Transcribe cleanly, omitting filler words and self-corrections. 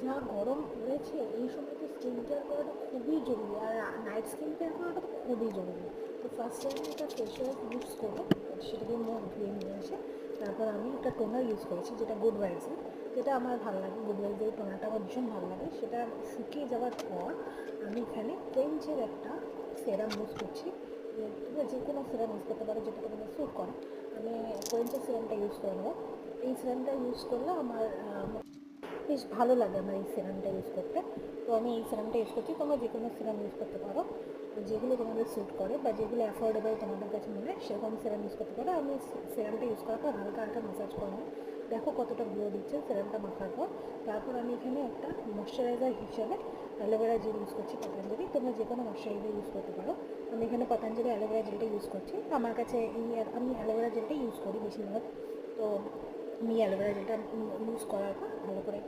যা গরম পড়েছে এই সময় তো স্কিন কেয়ার করাটা খুবই জরুরি, আর নাইট স্কিন কেয়ার করাটা তো খুবই জরুরি। তো ফার্স্টে আমি একটা ফেস ওয়াশ ইউজ করে সেটাকে মুখ ধুয়ে নিয়ে এসে তারপর আমি একটা টোনার ইউজ করেছি, যেটা গুড ভাইবসের, যেটা আমার ভালো লাগে। গুড ভাইবসের টোনারটা আমার ভীষণ ভালো লাগে। সেটা শুকিয়ে যাওয়ার পর আমি এখানে কোয়েঞ্চের একটা সেরাম ইউজ করছি। তোমরা যে কোনো সিরাম ইউজ করতে পারো যেটা তোমাদের স্যুট করে। আমি কোয়েঞ্চের সিরামটা ইউজ করে নেবো। এই সিরামটা ইউজ করলে আমার বেশ ভালো লাগে আমার এই সিরামটা ইউজ করতে। তো আমি এই সিরামটা ইউজ করছি। তোমরা যে কোনো সিরাম ইউজ করতে পারো যেগুলো তোমাদের স্যুট করে বা যেগুলো অ্যাফোর্ডেবল তোমাদের কাছে মনে হয় সেরকম সিরাম ইউজ করতে পারো। আমি সিরামটা ইউজ করার পর হালকা হালকা ম্যাসাজ করবো। দেখো কতটা গ্লো দিচ্ছে সিরামটা মাখার পর। তারপর আমি এখানে একটা ময়শ্চারাইজার হিসাবে অ্যালোভেরা জেল ইউজ করছি পতঞ্জলি। তোমরা যে কোনো ময়শ্চারাইজার ইউজ করতে পারো। আমি এখানে পতঞ্জলি অ্যালোভেরা জেলটা ইউজ করছি। আমার কাছে আমি অ্যালোভেরা জেলটা ইউজ করি বেশিরভাগ। তো আমি অ্যালোভেরা জেলটা ইউজ করার পর ভালো করে